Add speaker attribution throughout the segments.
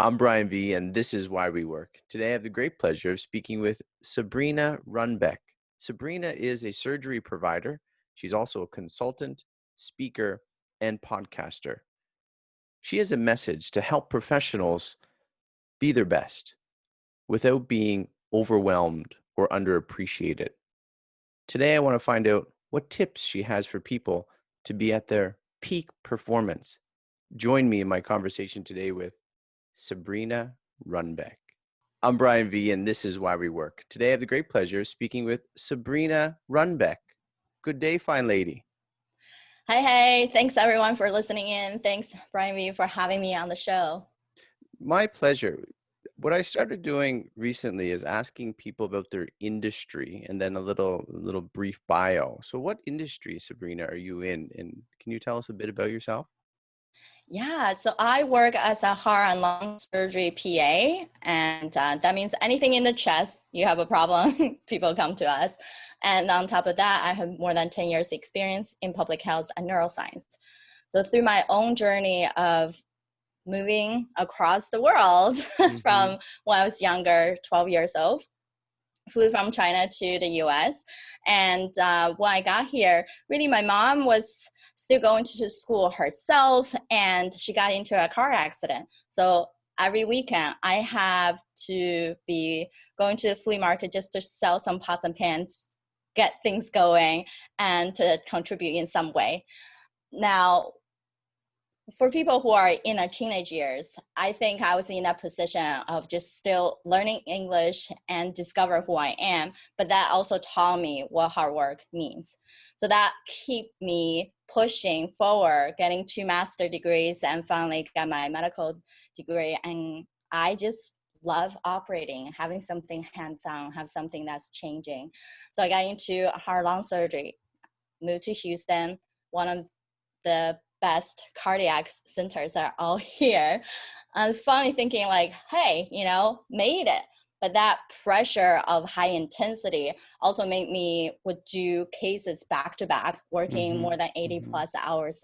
Speaker 1: I'm Brian V, and this is Why We Work. Today, I have the great pleasure of speaking with Sabrina Runbeck. Sabrina is a surgery provider. She's also a consultant, speaker, and podcaster. She has a message to help professionals be their best without being overwhelmed or underappreciated. Today, I want to find out what tips she has for people to be at their peak performance. Join me in my conversation today with Sabrina Runbeck. I'm Brian V, and this is Why We Work. Today, I have the great pleasure of speaking with Sabrina Runbeck. Good day, fine lady.
Speaker 2: Hey, thanks everyone for listening in. Thanks, BrianVee, for having me on the show.
Speaker 1: My pleasure. What I started doing recently is asking people about their industry and then a little brief bio. So what industry, Sabrina, are you in? And can you tell us a bit about yourself?
Speaker 2: Yeah, so I work as a heart and lung surgery PA, and that means anything in the chest, you have a problem, people come to us. And on top of that, I have more than 10 years experience in public health and neuroscience. So through my own journey of moving across the world from when I was younger, 12 years old, flew from China to the US. And when I got here, really my mom was still going to school herself, and she got into a car accident. So every weekend I have to be going to the flea market just to sell some pots and pans, get things going, and to contribute in some way. Now, for people who are in their teenage years, I think I was in that position of just still learning English and discover who I am. But that also taught me what hard work means. So that keep me pushing forward, getting 2 master degrees and finally got my medical degree. And I just love operating, having something hands-on, have something that's changing. So I got into heart lung surgery, moved to Houston, one of the best cardiac centers are all here. And finally thinking like, hey, made it. But that pressure of high intensity also made me would do cases back to back, working more than 80 plus hours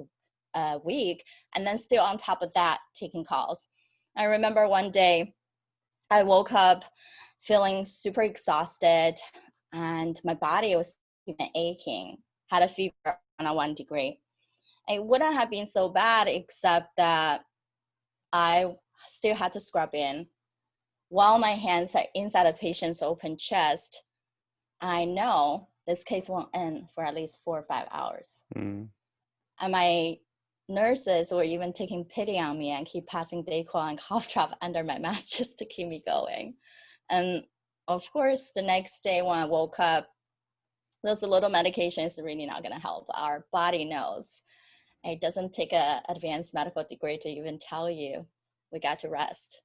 Speaker 2: a week. And then still on top of that, taking calls. I remember one day I woke up feeling super exhausted and my body was even aching, had a fever on a 1 degree. It wouldn't have been so bad except that I still had to scrub in. While my hands are inside a patient's open chest, I know this case won't end for at least 4 or 5 hours. And my nurses were even taking pity on me and keep passing Dayquil and cough drop under my mask just to keep me going. And of course, the next day when I woke up, those little medications are really not going to help. Our body knows. It doesn't take an advanced medical degree to even tell you we got to rest.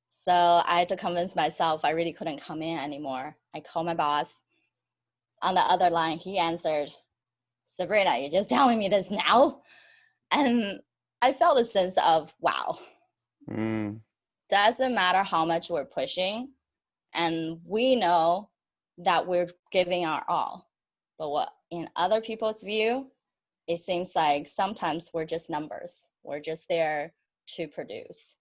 Speaker 2: So I had to convince myself I really couldn't come in anymore. I called my boss. On the other line, he answered, Sabrina, you're just telling me this now? And I felt a sense of, wow, doesn't matter how much we're pushing. And we know that we're giving our all. But what in other people's view, it seems like sometimes we're just numbers. We're just there to produce.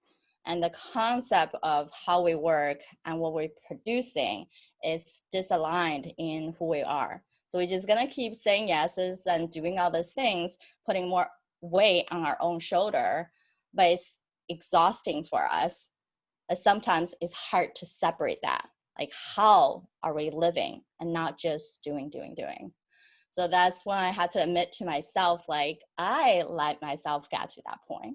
Speaker 2: And the concept of how we work and what we're producing is disaligned in who we are. So we're just gonna keep saying yeses and doing all these things, putting more weight on our own shoulder, but it's exhausting for us. And sometimes it's hard to separate that. Like, how are we living and not just doing. So that's when I had to admit to myself, like, I let myself get to that point.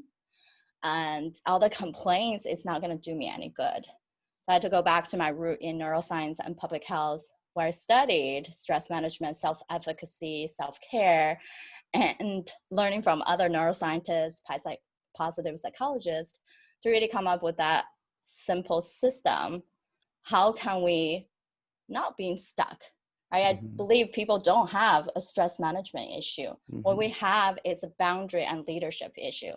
Speaker 2: And all the complaints is not going to do me any good. So I had to go back to my root in neuroscience and public health, where I studied stress management, self-efficacy, self-care, and learning from other neuroscientists, positive psychologists, to really come up with that simple system. How can we not being stuck? I believe people don't have a stress management issue. What we have is a boundary and leadership issue.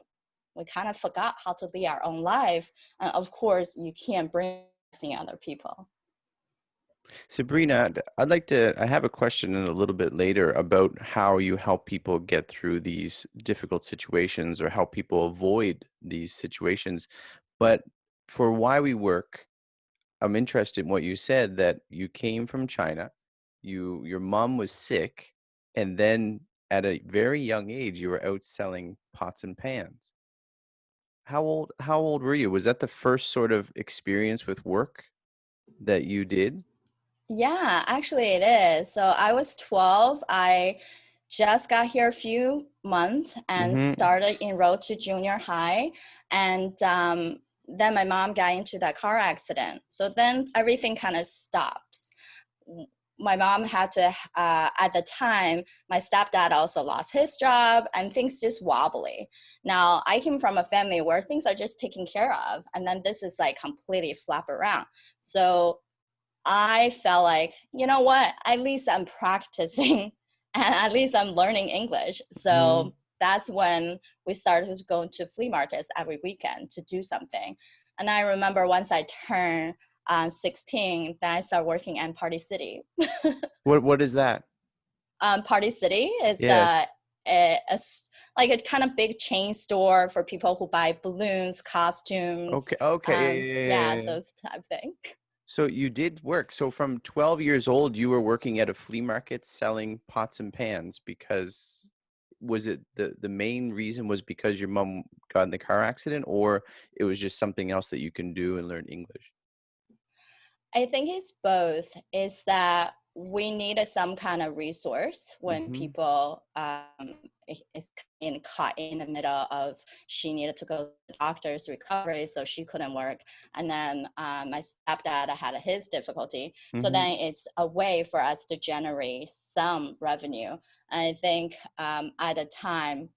Speaker 2: We kind of forgot how to lead our own life. And of course, you can't bring other people.
Speaker 1: Sabrina, I have a question in a little bit later about how you help people get through these difficult situations or help people avoid these situations. But for Why We Work, I'm interested in what you said, that you came from China, your mom was sick, and then at a very young age, you were out selling pots and pans. How old were you? Was that the first sort of experience with work that you did?
Speaker 2: Yeah, actually it is. So I was 12. I just got here a few months and
Speaker 1: Mhm.
Speaker 2: started enrolled to junior high. And then my mom got into that car accident. So then everything kind of stops. My mom had to, at the time, my stepdad also lost his job and things just wobbly. Now, I came from a family where things are just taken care of. And then this is like completely flap around. So I felt like, you know what, at least I'm practicing and at least I'm learning English.
Speaker 1: Mhm.
Speaker 2: So that's when we started to go to flea markets every weekend to do something. And I remember once I turned 16, then I started working at Party City.
Speaker 1: What is that?
Speaker 2: Party City is
Speaker 1: Yes.
Speaker 2: like a kind of big chain store for people who buy balloons, costumes,
Speaker 1: Okay, okay, yeah, yeah, yeah,
Speaker 2: yeah,
Speaker 1: yeah, yeah.
Speaker 2: those type of things.
Speaker 1: So you did work. So from 12 years old, you were working at a flea market selling pots and pans because was it the main reason was because your mom got in the car accident, or it was just something else that you can do and learn English?
Speaker 2: I think it's both. Is that we needed some kind of resource when
Speaker 1: Mhm.
Speaker 2: people is caught in the middle of she needed to go to the doctor's recovery, so she couldn't work, and then my stepdad had his difficulty. So
Speaker 1: Mhm.
Speaker 2: then it's a way for us to generate some revenue. And I think at the time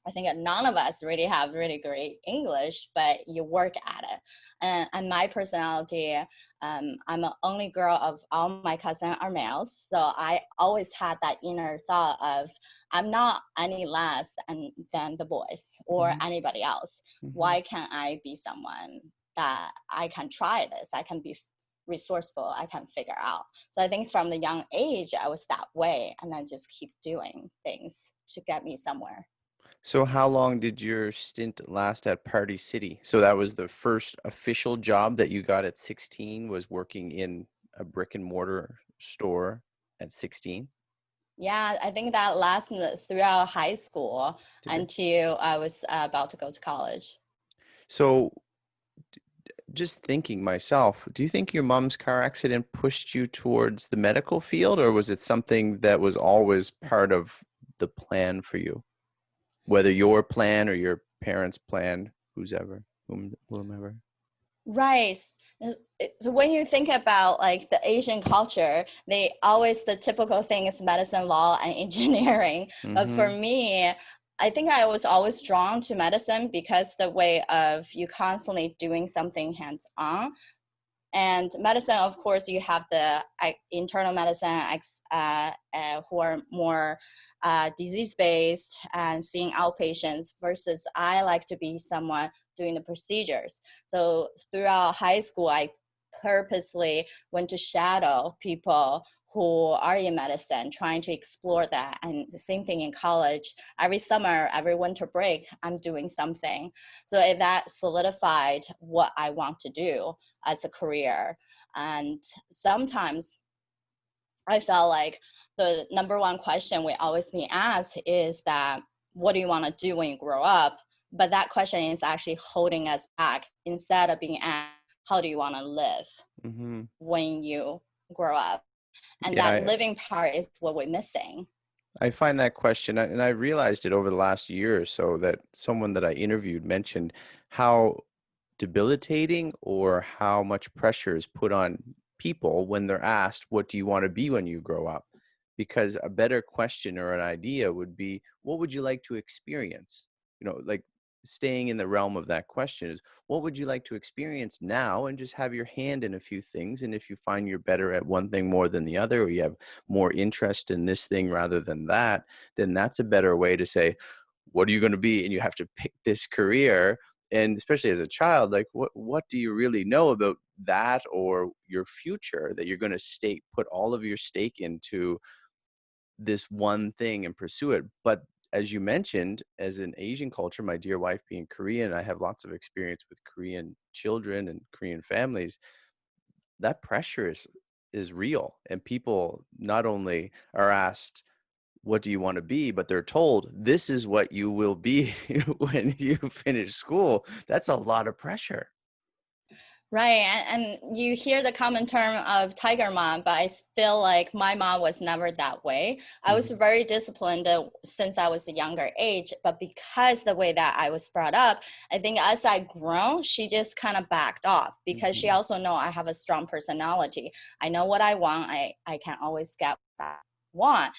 Speaker 2: I think that none of us really have really great English, but you work at it. And my personality, I'm the only girl of all my cousins are males. So I always had that inner thought of, I'm not any less than the boys or
Speaker 1: Mhm.
Speaker 2: anybody else.
Speaker 1: Mhm.
Speaker 2: Why can't I be someone that I can try this? I can be resourceful. I can figure out. So I think from the young age, I was that way. And I just keep doing things to get me somewhere.
Speaker 1: So how long did your stint last at Party City? So that was the first official job that you got at 16, was working in a brick and mortar store at 16?
Speaker 2: Yeah, I think that lasted throughout high school
Speaker 1: Did it?
Speaker 2: until I was about to go to college.
Speaker 1: So just thinking myself, do you think your mom's car accident pushed you towards the medical field, or was it something that was always part of the plan for you? Whether your plan or your parents' plan, whomever.
Speaker 2: Right. So when you think about like the Asian culture, they always the typical thing is medicine, law, and engineering. But for
Speaker 1: Mhm.
Speaker 2: me, I think I was always drawn to medicine because the way of you constantly doing something hands-on. And medicine, of course, you have the internal medicine who are more disease-based and seeing outpatients versus I like to be someone doing the procedures. So throughout high school, I purposely went to shadow people who are in medicine, trying to explore that. And the same thing in college. Every summer, every winter break, I'm doing something. So that solidified what I want to do as a career. And sometimes I felt like the number one question we always be asked is that, what do you want to do when you grow up? But that question is actually holding us back instead of being asked, how do you want to live
Speaker 1: Mhm.
Speaker 2: when you grow up? And
Speaker 1: Yeah,
Speaker 2: that living part is what we're missing.
Speaker 1: I find that question, and I realized it over the last year or so, that someone that I interviewed mentioned how debilitating or how much pressure is put on people when they're asked, what do you want to be when you grow up? Because a better question or an idea would be, what would you like to experience? Like, staying in the realm of that question is, what would you like to experience now, and just have your hand in a few things. And if you find you're better at one thing more than the other, or you have more interest in this thing rather than that, then that's a better way to say, what are you going to be? And you have to pick this career. And especially as a child, like, what do you really know about that or your future, that you're going to put all of your stake into this one thing and pursue it? But as you mentioned, as an Asian culture, my dear wife being Korean, I have lots of experience with Korean children and Korean families. That pressure is real, and people not only are asked, what do you want to be, but they're told this is what you will be when you finish school. That's a lot of pressure.
Speaker 2: Right. And you hear the common term of tiger mom, but I feel like my mom was never that way. I was
Speaker 1: Mhm.
Speaker 2: very disciplined since I was a younger age, but because the way that I was brought up, I think as I grown, she just kind of backed off because she
Speaker 1: Mhm.
Speaker 2: also know I have a strong personality. I know what I want. I can always get what I want.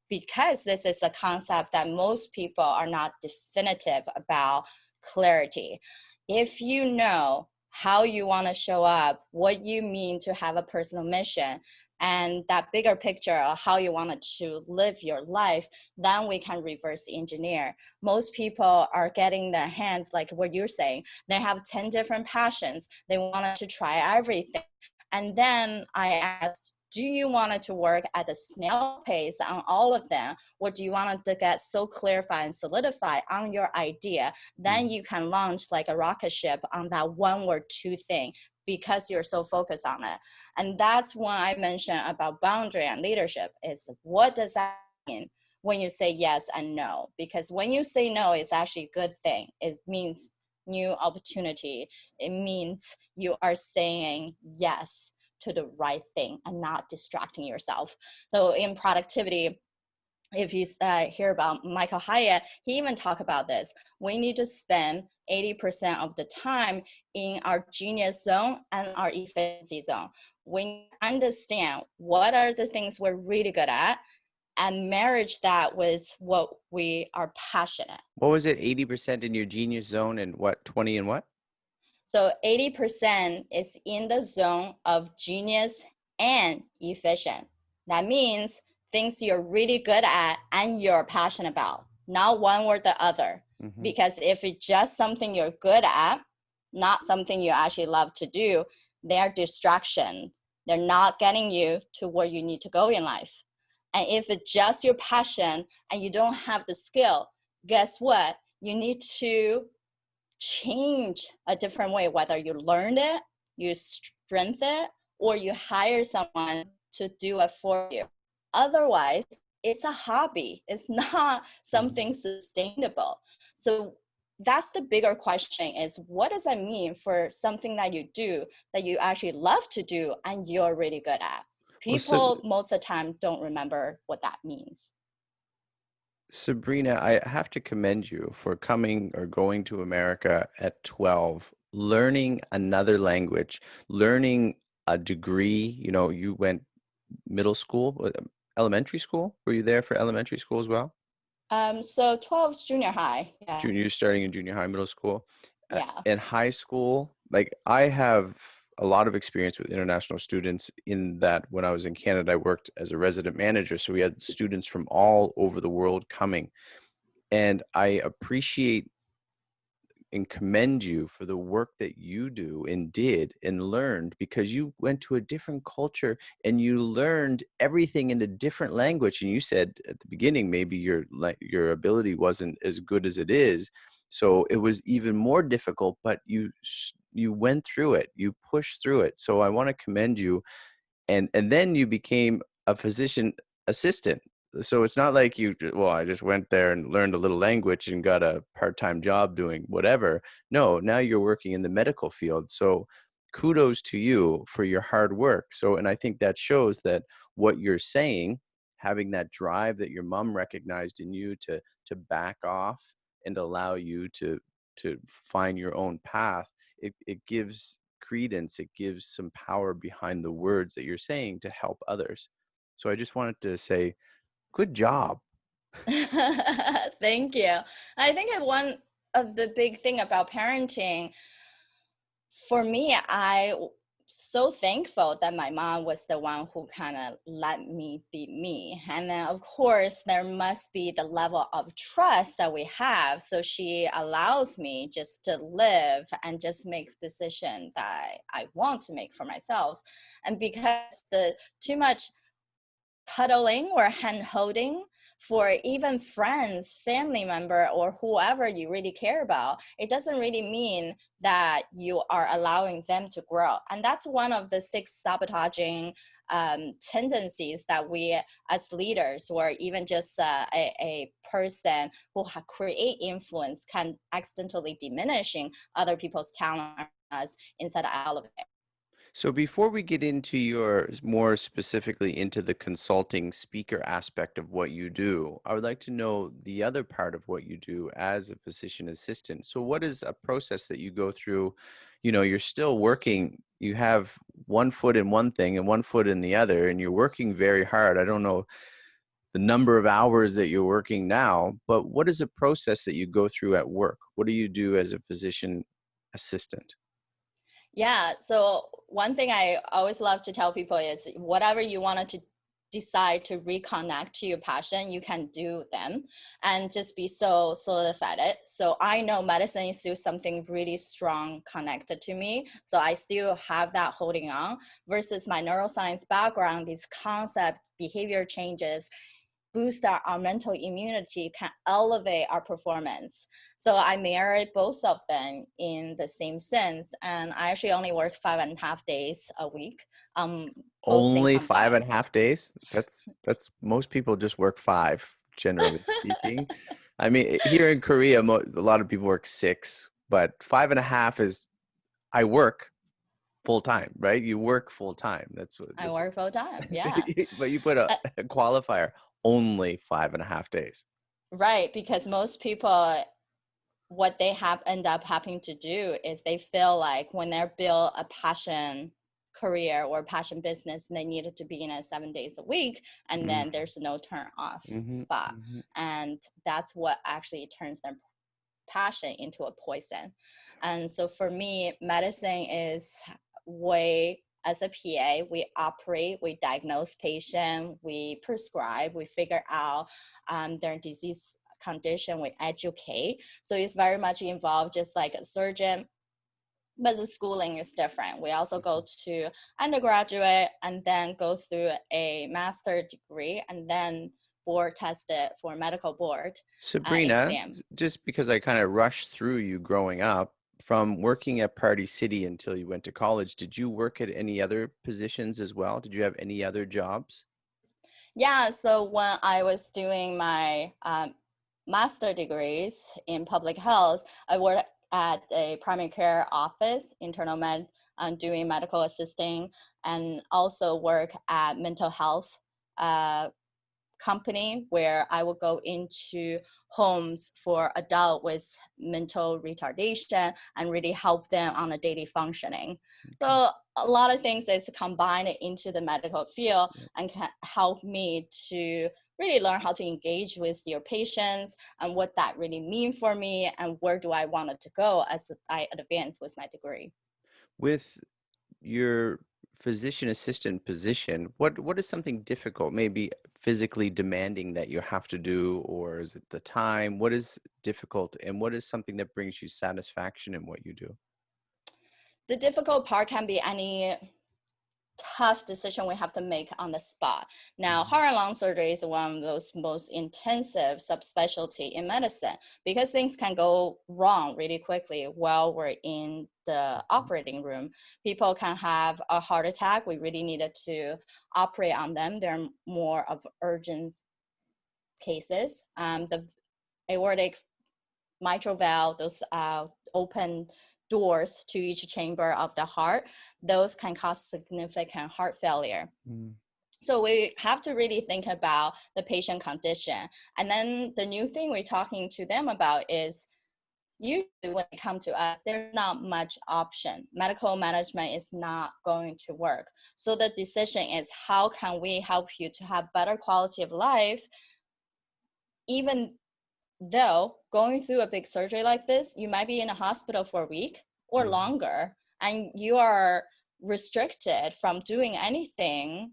Speaker 2: Because this is a concept that most people are not definitive about clarity. If you know how you want to show up, what you mean to have a personal mission, and that bigger picture of how you wanted to live your life, then we can reverse engineer. Most people are getting their hands, like what you're saying, they have 10 different passions. They wanted to try everything. And then I asked, do you want it to work at a snail pace on all of them? Or do you want it to get so clarified and solidified on your idea? Then
Speaker 1: Mhm.
Speaker 2: you can launch like a rocket ship on that one or two thing because you're so focused on it. And that's when I mentioned about boundary and leadership is what does that mean when you say yes and no? Because when you say no, it's actually a good thing. It means new opportunity. It means you are saying yes to the right thing and not distracting yourself. So in productivity, if you hear about Michael Hyatt, he even talked about this. We need to spend 80% of the time in our genius zone and our efficiency zone. We understand what are the things we're really good at and marriage that with what we are passionate.
Speaker 1: What was it? 80% in your genius zone and what, 20 and what?
Speaker 2: So 80% is in the zone of genius and efficient. That means things you're really good at and you're passionate about, not one or the other.
Speaker 1: Mhm.
Speaker 2: Because if it's just something you're good at, not something you actually love to do, they're distraction. They're not getting you to where you need to go in life. And if it's just your passion and you don't have the skill, guess what? You need to change a different way, whether you learned it, you strengthen it, or you hire someone to do it for you. Otherwise, it's a hobby. It's not
Speaker 1: Mhm.
Speaker 2: something sustainable. So that's the bigger question is what does that mean for something that you do that you actually love to do and you're really good at?
Speaker 1: Well,
Speaker 2: People most of the time don't remember what that means.
Speaker 1: Sabrina, I have to commend you for coming or going to America at 12, learning another language, learning a degree. You know, you went middle school, elementary school. Were you there for elementary school as well?
Speaker 2: So 12 is junior high. Yeah.
Speaker 1: Junior, starting in junior high, middle school,
Speaker 2: Yeah.
Speaker 1: in high school. Like I have a lot of experience with international students in that when I was in Canada, I worked as a resident manager. So we had students from all over the world coming. And I appreciate and commend you for the work that you do and did and learned because you went to a different culture and you learned everything in a different language. And you said at the beginning maybe your ability wasn't as good as it is, so it was even more difficult, but you went through it, you pushed through it. So I want to commend you. And then you became a physician assistant. So it's not like well, I just went there and learned a little language and got a part-time job doing whatever. No, now you're working in the medical field. So kudos to you for your hard work. So, and I think that shows that what you're saying, having that drive that your mom recognized in you to back off and allow you to find your own path, it gives credence, it gives some power behind the words that you're saying to help others. So I just wanted to say, good job.
Speaker 2: Thank you. I think one of the big thing about parenting for me, so thankful that my mom was the one who kind of let me be me. And then of course there must be the level of trust that we have. So she allows me just to live and just make decision that I want to make for myself. And because the too much cuddling or hand holding for even friends, family member, or whoever you really care about, it doesn't really mean that you are allowing them to grow. And that's one of the 6 sabotaging tendencies that we as leaders, or even just a person who create influence, can accidentally diminishing other people's talent instead of elevating.
Speaker 1: So before we get into your more specifically into the consulting speaker aspect of what you do, I would like to know the other part of what you do as a physician assistant. So what is a process that you go through? You know, you're still working, you have one foot in one thing and one foot in the other, and you're working very hard. I don't know the number of hours that you're working now, but what is a process that you go through at work? What do you do as a physician assistant?
Speaker 2: Yeah. So one thing I always love to tell people is whatever you wanted to decide to reconnect to your passion, you can do them and just be so solidified it. So I know medicine is still something really strong connected to me. So I still have that holding on versus my neuroscience background, these concept, behavior changes, boost our mental immunity, can elevate our performance. So I married both of them in the same sense. And I actually only work 5.5 days a week. Both things
Speaker 1: Only five
Speaker 2: combined.
Speaker 1: and a half days? That's most people just work 5, generally speaking. I mean, here in Korea, a lot of people work 6, but 5.5 is I work full time, right? You work full time.
Speaker 2: I
Speaker 1: That's what
Speaker 2: work full time. Yeah.
Speaker 1: but you put
Speaker 2: Uh,
Speaker 1: a qualifier, only 5.5 days.
Speaker 2: right. Because most people, what they have end up having to do is they feel like when they're built a passion career or passion business, they needed to be in it 7 days a week, and
Speaker 1: Mm,
Speaker 2: then there's no turn off
Speaker 1: mhm,
Speaker 2: spot.
Speaker 1: mhm.
Speaker 2: And that's what actually turns their passion into a poison. And so for me, medicine is way, as a PA, we operate, we diagnose patient, we prescribe, we figure out their disease condition, we educate. So it's very much involved just like a surgeon, but the schooling is different. We also go to undergraduate and then go through a master degree and then board tested for medical board
Speaker 1: Sabrina,
Speaker 2: exam.
Speaker 1: just because I kind of rushed through you growing up, from working at Party City until you went to college, did you work at any other positions as well? Did you have any other jobs?
Speaker 2: Yeah, so when I was doing my master degrees in public health, I worked at a primary care office, internal med, doing medical assisting, and also work at mental health uh, company where I would go into homes for adult with mental retardation and really help them on a daily functioning.
Speaker 1: Okay.
Speaker 2: So a lot of things is combined into the medical field
Speaker 1: Yeah.
Speaker 2: and can help me to really learn how to engage with your patients and what that really mean for me and where do I want it to go as I advance with my degree.
Speaker 1: With your physician assistant position, what is something difficult, maybe physically demanding that you have to do, or is it the time? What is difficult, and what is something that brings you satisfaction in what you do?
Speaker 2: The difficult part can be any tough decision we have to make on the spot. Now,
Speaker 1: Mhm.
Speaker 2: heart and lung surgery is one of those most intensive subspecialty in medicine because things can go wrong really quickly while we're in the operating room. People can have a heart attack. We really needed to operate on them. They're more of urgent cases. The aortic mitral valve, those open doors to each chamber of the heart, those can cause significant heart failure.
Speaker 1: Mm.
Speaker 2: So we have to really think about the patient condition. And then the new thing we're talking to them about is usually when they come to us, there's not much option. Medical management is not going to work. So the decision is how can we help you to have better quality of life, even though going through a big surgery like this, you might be in a hospital for a week or
Speaker 1: Mhm.
Speaker 2: longer, and you are restricted from doing anything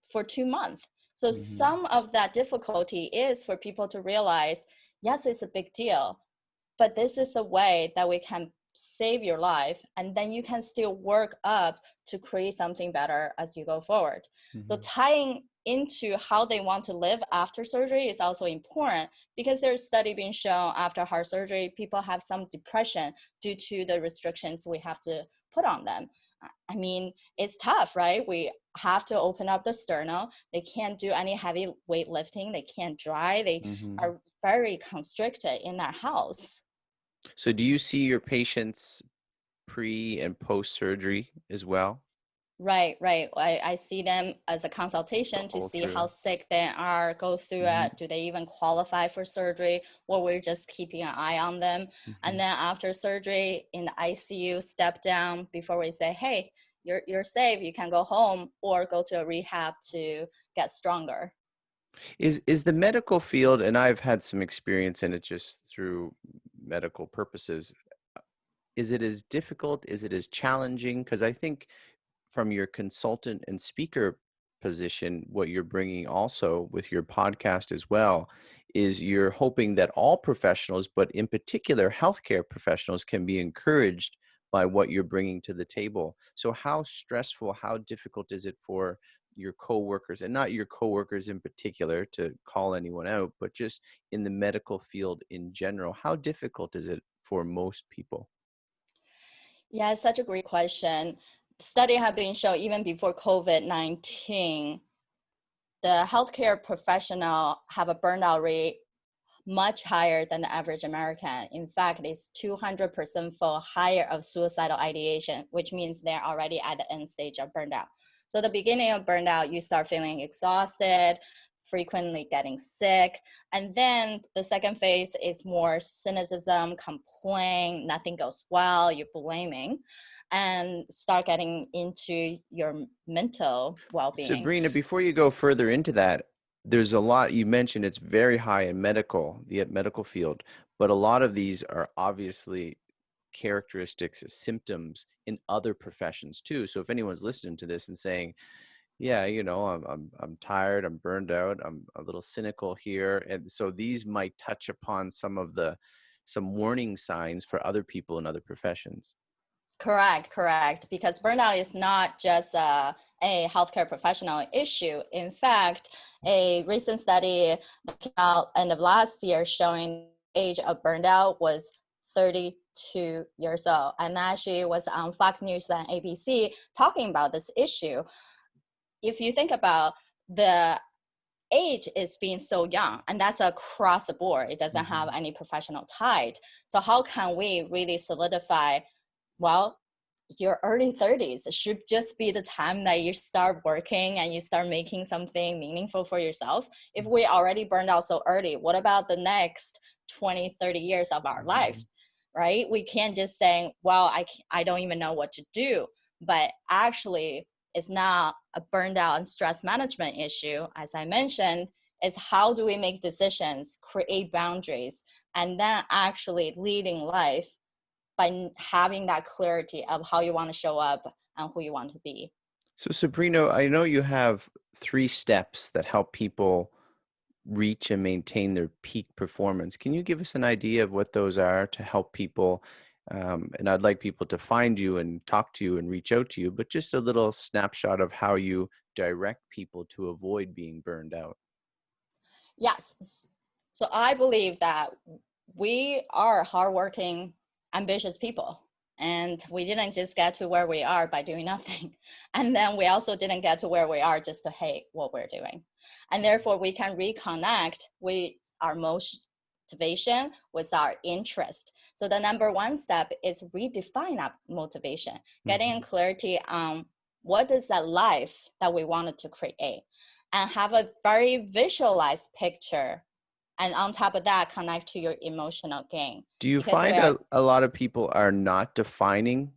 Speaker 2: for 2 months. So
Speaker 1: Mhm.
Speaker 2: some of that difficulty is for people to realize, yes, it's a big deal, but this is the way that we can save your life, and then you can still work up to create something better as you go forward. So
Speaker 1: Mhm.
Speaker 2: tying into how they want to live after surgery is also important, because there's study being shown after heart surgery, people have some depression due to the restrictions we have to put on them. I mean, it's tough, right? We have to open up the sternum. They can't do any heavy weightlifting. They can't dry. They
Speaker 1: Mhm.
Speaker 2: are very constricted in their house.
Speaker 1: So do you see your patients pre and post surgery as well?
Speaker 2: Right, right. I see them as a
Speaker 1: The
Speaker 2: consultation to
Speaker 1: whole
Speaker 2: see how
Speaker 1: through.
Speaker 2: sick they are, go through
Speaker 1: Mhm.
Speaker 2: it. Do they even qualify for surgery? Or we're just keeping an eye on them. And
Speaker 1: Mhm.
Speaker 2: then after surgery in the ICU, step down before we say, hey, you're safe, you can go home or go to a rehab to get stronger.
Speaker 1: Is the medical field, and I've had some experience in it just through medical purposes, is it as difficult? Is it as challenging? Because I think from your consultant and speaker position, what you're bringing also with your podcast as well is you're hoping that all professionals, but in particular healthcare professionals, can be encouraged by what you're bringing to the table. So how stressful, how difficult is it for your coworkers, and not your coworkers in particular to call anyone out, but just in the medical field in general, how difficult is it for most people?
Speaker 2: Yeah, it's such a great question. Study have been shown even before COVID-19, the healthcare professional have a burnout rate much higher than the average American. In fact, it's 200% fold higher of suicidal ideation, which means they're already at the end stage of burnout. So the beginning of burnout, you start feeling exhausted, frequently getting sick. And then the second phase is more cynicism, complaint, nothing goes well, you're blaming, and start getting into your mental well-being.
Speaker 1: Sabrina, before you go further into that, there's a lot you mentioned. It's very high in the medical field, but a lot of these are obviously characteristics or symptoms in other professions too. So if anyone's listening to this and saying, "Yeah, I'm tired, I'm burned out, I'm a little cynical here," and so these might touch upon some warning signs for other people in other professions.
Speaker 2: Correct, correct. Because burnout is not just a healthcare professional issue. In fact, a recent study that came out end of last year showing age of burnout was 32 years old. And actually was on Fox News and ABC talking about this issue. If you think about the age is being so young, and that's across the board, it doesn't have
Speaker 1: Hmm.
Speaker 2: any professional tied. So how can we really solidify, well, your early 30s should just be the time that you start working and you start making something meaningful for yourself. If we already burned out so early, what about the next 20, 30 years of our life,
Speaker 1: Hmm.
Speaker 2: right? We can't just say, well, I don't even know what to do. But actually, it's not a burned out and stress management issue. As I mentioned, is how do we make decisions, create boundaries, and then actually leading life by having that clarity of how you want to show up and who you want to be.
Speaker 1: So Sabrina, I know you have 3 steps that help people reach and maintain their peak performance. Can you give us an idea of what those are to help people? And I'd like people to find you and talk to you and reach out to you, but just a little snapshot of how you direct people to avoid being burned out.
Speaker 2: Yes. So I believe that we are hardworking, ambitious people. And we didn't just get to where we are by doing nothing. And then we also didn't get to where we are just to hate what we're doing. And therefore, we can reconnect with our motivation, with our interest. So the number one step is redefine that motivation, getting
Speaker 1: Hmm.
Speaker 2: clarity on what is that life that we wanted to create, and have a very visualized picture, and on top of that connect to your emotional gain,
Speaker 1: Do you
Speaker 2: because
Speaker 1: find
Speaker 2: we're
Speaker 1: a lot of people are not defining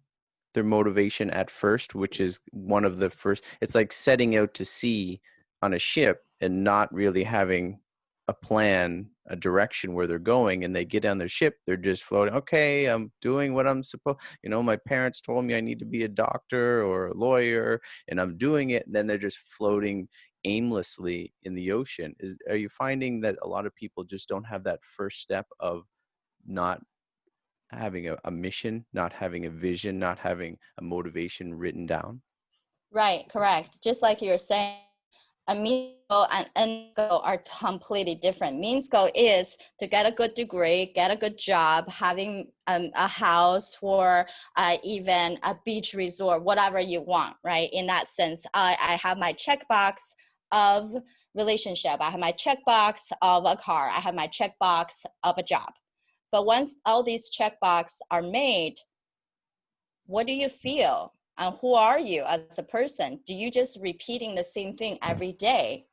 Speaker 1: their motivation at first, which is one of the first? It's like setting out to sea on a ship and not really having a plan, a direction where they're going, and they get on their ship, they're just floating. Okay, I'm doing what I'm supposed. My parents told me I need to be a doctor or a lawyer, and I'm doing it. And then they're just floating aimlessly in the ocean. Are you finding that a lot of people just don't have that first step of not having a mission, not having a vision, not having a motivation written down?
Speaker 2: Right, correct. Just like you're saying, a means goal and end goal are completely different. Means goal is to get a good degree, get a good job, having a house or even a beach resort, whatever you want, right? In that sense, I have my checkbox of relationship. I have my checkbox of a car. I have my checkbox of a job. But once all these checkboxes are made, what do you feel? And who are you as a person? Do you just repeating the same thing every day?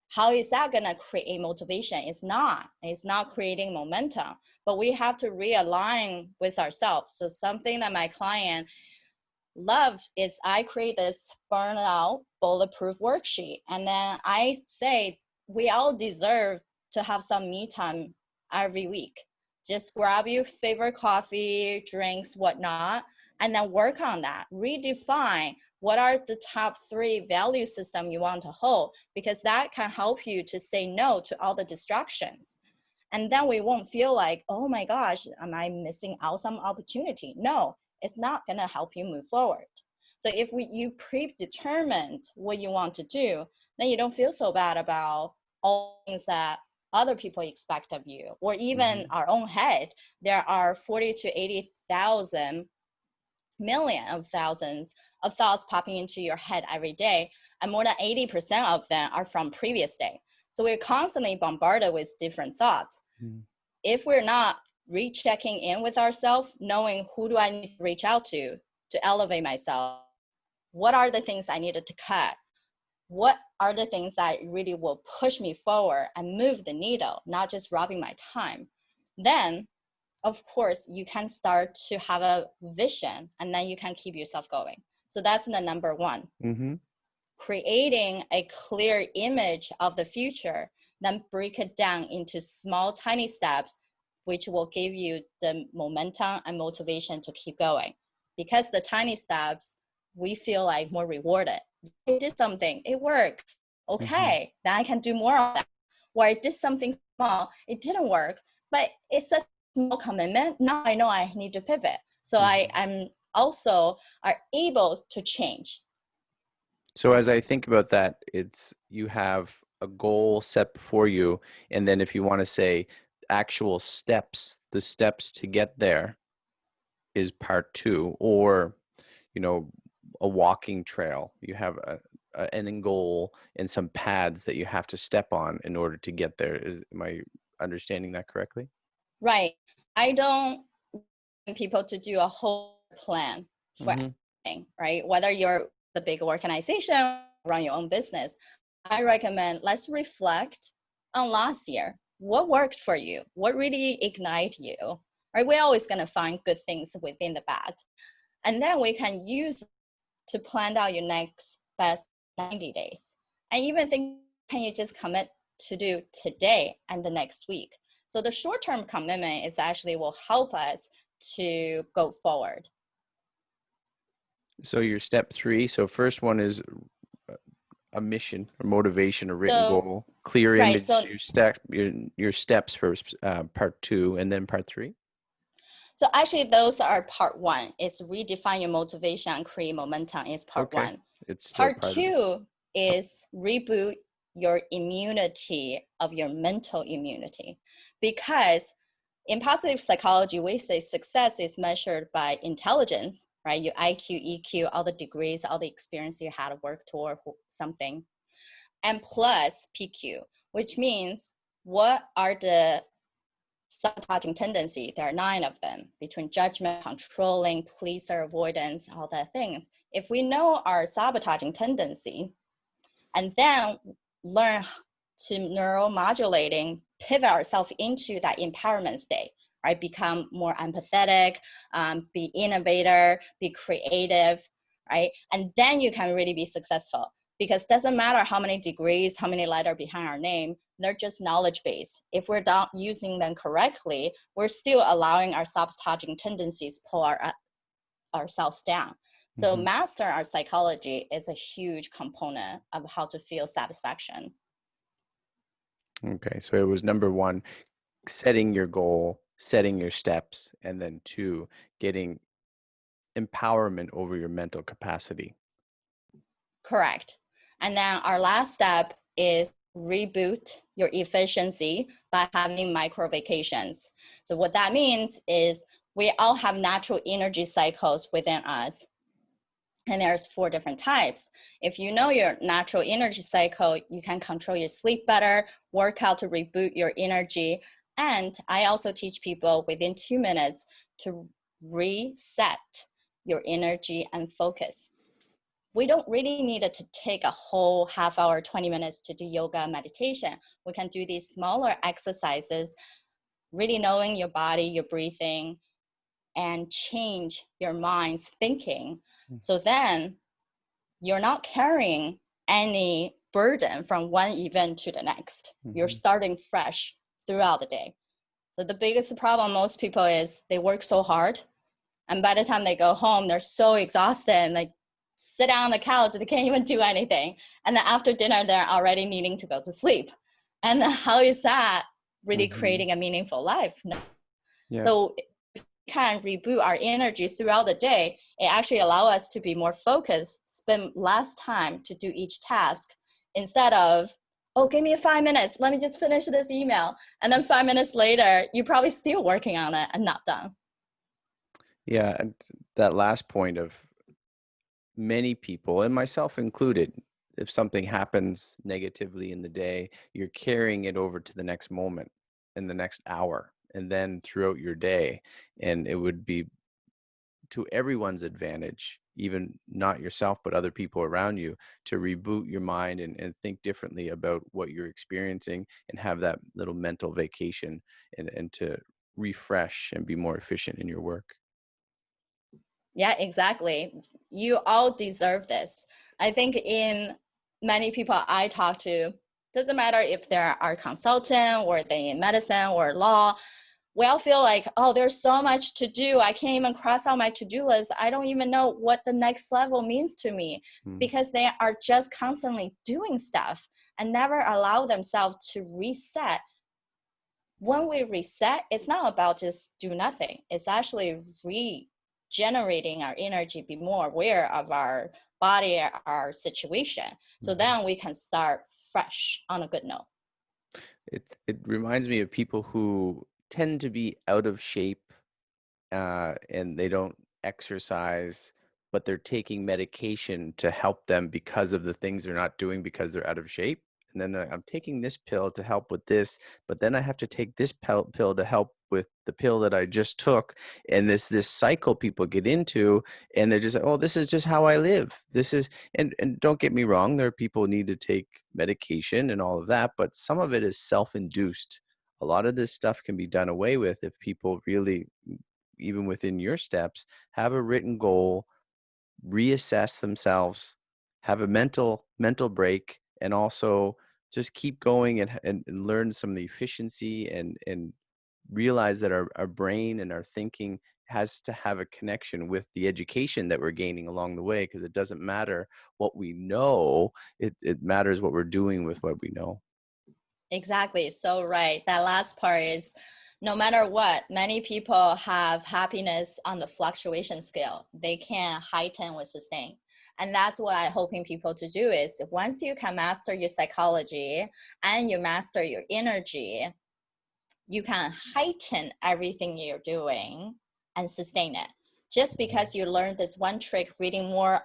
Speaker 2: How is that going to create motivation? It's not creating momentum, but we have to realign with ourselves. So something that my client love is I create this burnout bulletproof worksheet. And then I say, we all deserve to have some me time every week. Just grab your favorite coffee, drinks, whatnot, and then work on that. Redefine what are the top 3 value system you want to hold, because that can help you to say no to all the distractions. And then we won't feel like, oh my gosh, am I missing out some opportunity? No, it's not going to help you move forward. So if you predetermined what you want to do, then you don't feel so bad about all things that other people expect of you, or even our own head. There are 40 to 80,000 million of thousands of thoughts popping into your head every day, and more than 80% of them are from previous day. So we're constantly bombarded with different thoughts. If we're not rechecking in with ourselves, knowing who do I need to reach out to elevate myself, what are the things I needed to cut, what are the things that really will push me forward and move the needle, not just robbing my time, then of course you can start to have a vision, and then you can keep yourself going. So that's the number one. Creating a clear image of the future, then break it down into small, tiny steps, which will give you the momentum and motivation to keep going. Because the tiny steps, we feel like more rewarded. I did something, it works. Okay, then I can do more of that. Or I did something small, it didn't work, but it's a small commitment. Now I know I need to pivot. So I'm also are able to change.
Speaker 1: So as I think about that, it's you have a goal set before you, and then if you want to say actual steps, the steps to get there is part 2, or a walking trail. You have an end goal and some pads that you have to step on in order to get there. Am I understanding that correctly?
Speaker 2: Right. I don't want people to do a whole plan for everything, right? Whether you're the big organization, run your own business, I recommend let's reflect on last year. What worked for you? What really ignited you? Right? We're always going to find good things within the bad. And then we can use to plan out your next best 90 days. And even think, can you just commit to do today and the next week? So the short-term commitment is actually will help us to go forward.
Speaker 1: So your step 3, so first one is a mission, a motivation, a written goal, clear image,
Speaker 2: so,
Speaker 1: your steps for part 2, and then part 3.
Speaker 2: So actually those are part 1. It's redefine your motivation and create momentum is part 1.
Speaker 1: It's still
Speaker 2: part 2 is reboot your immunity of your mental immunity, because in positive psychology, we say success is measured by intelligence, right? Your IQ, EQ, all the degrees, all the experience you had to work toward something, and plus PQ, which means what are the sabotaging tendency? There are 9 of them, between judgment, controlling, pleaser, avoidance, all that things. If we know our sabotaging tendency, and then learn to neuromodulating, pivot ourselves into that empowerment state, right? Become more empathetic, be innovator, be creative, right? And then you can really be successful, because it doesn't matter how many degrees, how many letters behind our name, they're just knowledge base. If we're not using them correctly, we're still allowing our sabotaging tendencies pull ourselves down. So master our psychology is a huge component of how to feel satisfaction.
Speaker 1: Okay, so it was number 1, setting your goal, setting your steps, and then two, getting empowerment over your mental capacity.
Speaker 2: Correct. And then our last step is reboot your efficiency by having micro vacations. So what that means is we all have natural energy cycles within us. And there's 4 different types. If you know your natural energy cycle, you can control your sleep better, work out to reboot your energy. And I also teach people within 2 minutes to reset your energy and focus. We don't really need to take a whole half hour, 20 minutes to do yoga meditation. We can do these smaller exercises, really knowing your body, your breathing, and change your mind's thinking. So then you're not carrying any burden from one event to the next. You're starting fresh throughout the day. So the biggest problem most people is they work so hard, and by the time they go home, they're so exhausted and they sit down on the couch, they can't even do anything. And then after dinner, they're already needing to go to sleep. And how is that really creating a meaningful life? No.
Speaker 1: Yeah.
Speaker 2: So can reboot our energy throughout the day, it actually allows us to be more focused, spend less time to do each task instead of, oh, give me 5 minutes, let me just finish this email. And then 5 minutes later, you're probably still working on it and not done.
Speaker 1: Yeah, and that last point of many people, and myself included, if something happens negatively in the day, you're carrying it over to the next moment and the next hour and then throughout your day. And it would be to everyone's advantage, even not yourself, but other people around you, to reboot your mind and think differently about what you're experiencing and have that little mental vacation and to refresh and be more efficient in your work.
Speaker 2: Yeah, exactly. You all deserve this. I think in many people I talk to, doesn't matter if they're our consultant or they in medicine or law, we all feel like, oh, there's so much to do. I can't even cross out my to-do list. I don't even know what the next level means to me because they are just constantly doing stuff and never allow themselves to reset. When we reset, it's not about just do nothing. It's actually regenerating our energy, be more aware of our body, our situation. So then we can start fresh on a good note.
Speaker 1: It reminds me of people who tend to be out of shape and they don't exercise, but they're taking medication to help them because of the things they're not doing because they're out of shape. And then I'm taking this pill to help with this, but then I have to take this pill to help with the pill that I just took. And this cycle people get into, and they're just, oh, this is just how I live. This is, and don't get me wrong, there are people who need to take medication and all of that, but some of it is self-induced. A lot of this stuff can be done away with if people really, even within your steps, have a written goal, reassess themselves, have a mental break, and also just keep going and learn some of the efficiency and realize that our brain and our thinking has to have a connection with the education that we're gaining along the way, because it doesn't matter what we know, it matters what we're doing with what we know.
Speaker 2: Exactly. So right. That last part is no matter what, many people have happiness on the fluctuation scale. They can't heighten or sustain. And that's what I'm hoping people to do is once you can master your psychology and you master your energy, you can heighten everything you're doing and sustain it. Just because you learned this one trick, reading more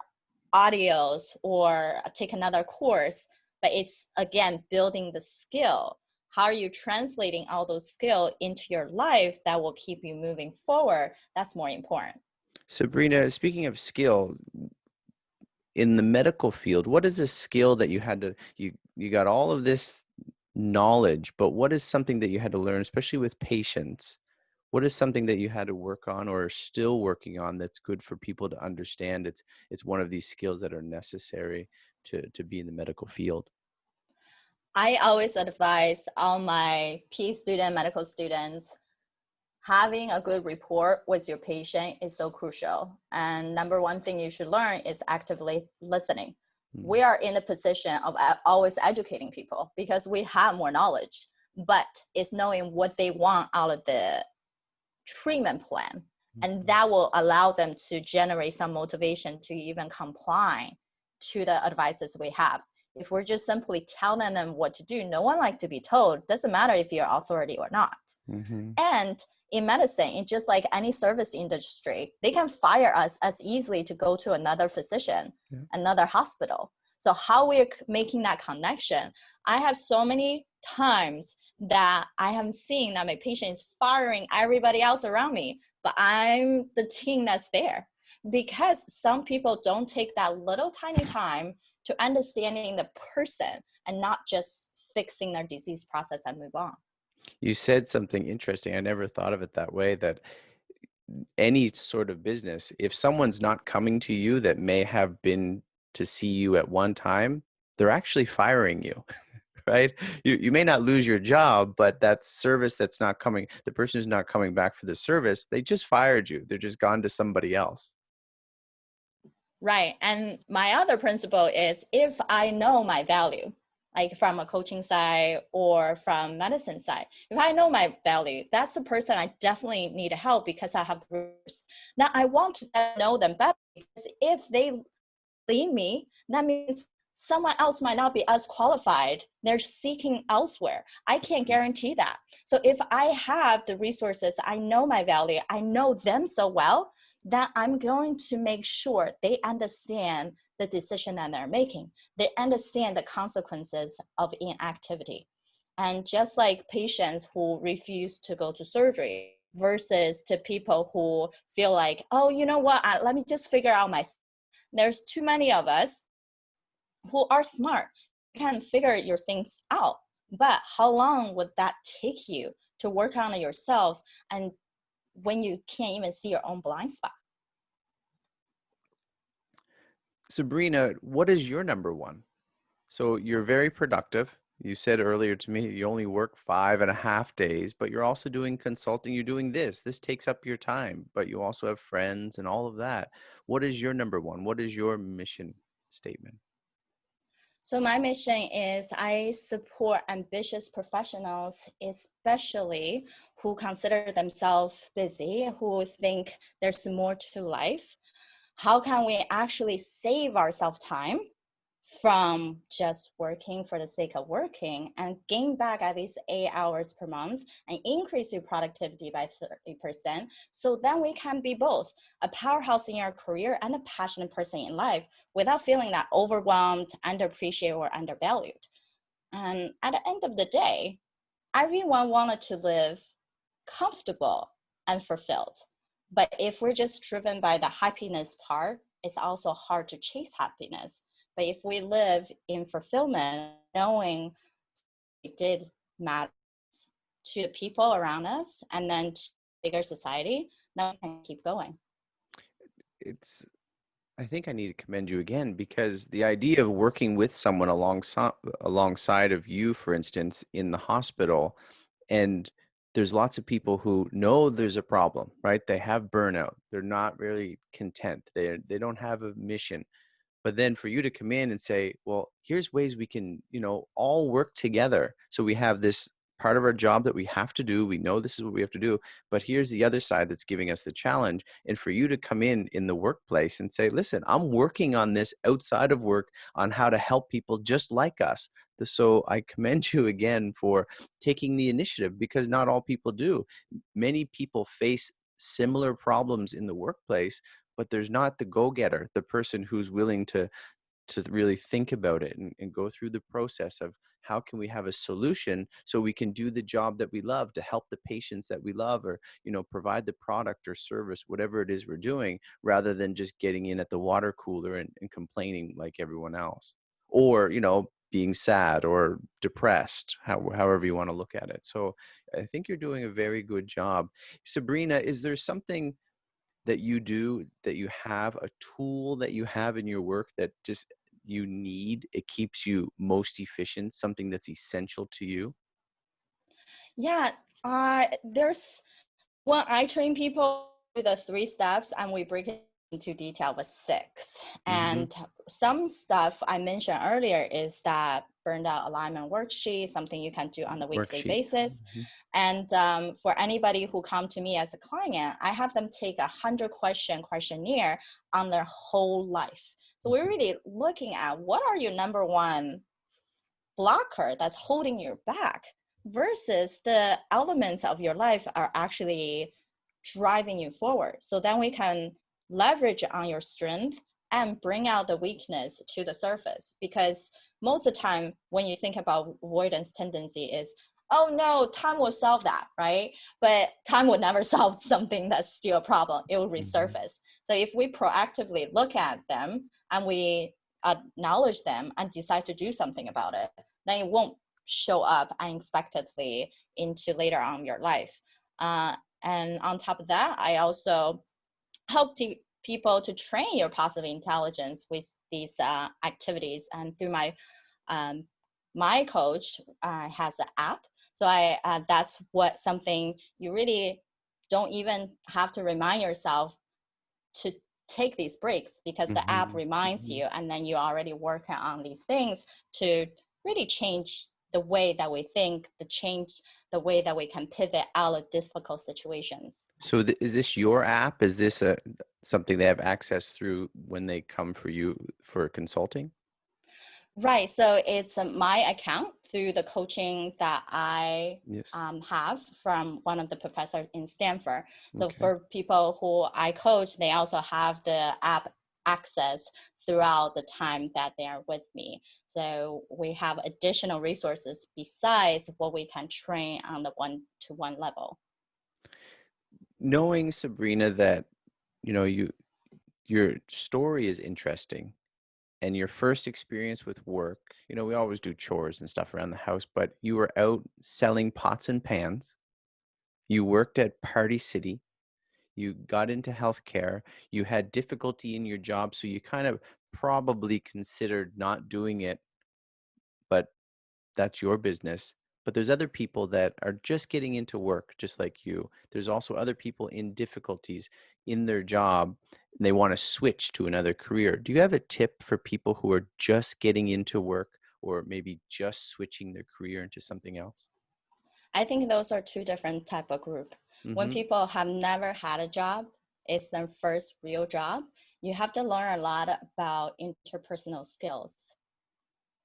Speaker 2: audios or take another course, but it's again building the skill. How are you translating all those skills into your life that will keep you moving forward? That's more important.
Speaker 1: Sabrina, speaking of skill, in the medical field, what is a skill that you had to, you got all of this knowledge, but what is something that you had to learn, especially with patients? What is something that you had to work on or are still working on that's good for people to understand? It's one of these skills that are necessary to be in the medical field.
Speaker 2: I always advise all my PhD student, medical students, having a good rapport with your patient is so crucial. And number one thing you should learn is actively listening. We are in a position of always educating people because we have more knowledge, but it's knowing what they want out of the treatment plan. And
Speaker 1: Mhm.
Speaker 2: that will allow them to generate some motivation to even comply to the advices we have. If we're just simply telling them what to do, no one likes to be told. Doesn't matter if you're authority or not.
Speaker 1: Mhm.
Speaker 2: And in medicine, it's just like any service industry, they can fire us as easily to go to another physician,
Speaker 1: Yeah.
Speaker 2: another hospital. So how we're making that connection, I have so many times that I have seen that my patient is firing everybody else around me, but I'm the team that's there. Because some people don't take that little tiny time to understanding the person and not just fixing their disease process and move on.
Speaker 1: You said something interesting. I never thought of it that way, that any sort of business, if someone's not coming to you that may have been to see you at one time, they're actually firing you, right? You may not lose your job, but that service that's not coming, the person who's not coming back for the service, they just fired you. They're just gone to somebody else.
Speaker 2: Right. And my other principle is if I know my value, like from a coaching side or from medicine side, if I know my value, that's the person I definitely need help because I have the resources. Now I want to know them better because if they leave me, that means someone else might not be as qualified. They're seeking elsewhere. I can't
Speaker 1: Mhm.
Speaker 2: guarantee that. So if I have the resources, I know my value, I know them so well that I'm going to make sure they understand the decision that they're making. They understand the consequences of inactivity. And just like patients who refuse to go to surgery versus to people who feel like, oh, you know what, let me just figure out my, there's too many of us who are smart, can figure your things out. But how long would that take you to work on it yourself? And when you can't even see your own blind spot?
Speaker 1: Sabrina, what is your number one? So you're very productive. You said earlier to me you only work 5.5 days, but you're also doing consulting. You're doing this. This takes up your time, but you also have friends and all of that. What is your number one? What is your mission statement?
Speaker 2: So my mission is I support ambitious professionals, especially who consider themselves busy, who think there's more to life. How can we actually save ourselves time from just working for the sake of working and gain back at least 8 hours per month and increase your productivity by 30%. So then we can be both a powerhouse in your career and a passionate person in life without feeling that overwhelmed, underappreciated, or undervalued. And at the end of the day, everyone wanted to live comfortable and fulfilled. But if we're just driven by the happiness part, it's also hard to chase happiness. But if we live in fulfillment, knowing it did matter to the people around us and then to bigger society, then we can keep going.
Speaker 1: It's I think I need to commend you again because the idea of working with someone alongside of you, for instance, in the hospital, and there's lots of people who know there's a problem, right? They have burnout. They're not really content. They don't have a mission. But then for you to come in and say, well, here's ways we can, all work together. So we have this part of our job that we have to do. We know this is what we have to do, but here's the other side that's giving us the challenge. And for you to come in the workplace and say, listen, I'm working on this outside of work on how to help people just like us. So I commend you again for taking the initiative because not all people do. Many people face similar problems in the workplace, but there's not the go-getter, the person who's willing to really think about it and go through the process of how can we have a solution so we can do the job that we love to help the patients that we love, or provide the product or service, whatever it is we're doing, rather than just getting in at the water cooler and complaining like everyone else, or being sad or depressed, however you want to look at it. So I think you're doing a very good job. Sabrina, is there something that you do, that you have a tool that you have in your work that just you need, it keeps you most efficient, something that's essential to you?
Speaker 2: Yeah, there's when I train people with the 3 steps and we break it into detail with 6.
Speaker 1: Mm-hmm.
Speaker 2: And some stuff I mentioned earlier is that burned out alignment worksheet, something you can do on a weekly
Speaker 1: Worksheet.
Speaker 2: basis.
Speaker 1: Mm-hmm.
Speaker 2: And for anybody who come to me as a client, I have them take a 100-question questionnaire on their whole life. So we're really looking at what are your number one blocker that's holding you back versus the elements of your life are actually driving you forward. So then we can leverage on your strength and bring out the weakness to the surface. Because most of the time when you think about avoidance tendency is, oh no, time will solve that, right? But time will never solve something that's still a problem. It will resurface. So if we proactively look at them and we acknowledge them and decide to do something about it, then it won't show up unexpectedly into later on your life. And on top of that, I also help people to train your positive intelligence with these activities. And through my coach has an app. So that's something you really don't even have to remind yourself to take these breaks, because the app reminds you, and then you're already working on these things to really change the way that we think, the way that we can pivot out of difficult situations.
Speaker 1: So is this your app? Is this something they have access through when they come for you for consulting?
Speaker 2: Right. So it's my account through the coaching that I
Speaker 1: Yes.
Speaker 2: have from one of the professors in Stanford. So
Speaker 1: Okay.
Speaker 2: for people who I coach, they also have the app access throughout the time that they are with me. So we have additional resources besides what we can train on the one-to-one level.
Speaker 1: Knowing, Sabrina, that your story is interesting, and your first experience with work, we always do chores and stuff around the house, but you were out selling pots and pans. You worked at Party City. You got into healthcare. You had difficulty in your job, so you kind of probably considered not doing it, but that's your business. But there's other people that are just getting into work, just like you. There's also other people in difficulties in their job, and they want to switch to another career. Do you have a tip for people who are just getting into work, or maybe just switching their career into something else?
Speaker 2: I think those are two different type of group. When
Speaker 1: Mm-hmm.
Speaker 2: people have never had a job, it's their first real job, you have to learn a lot about interpersonal skills.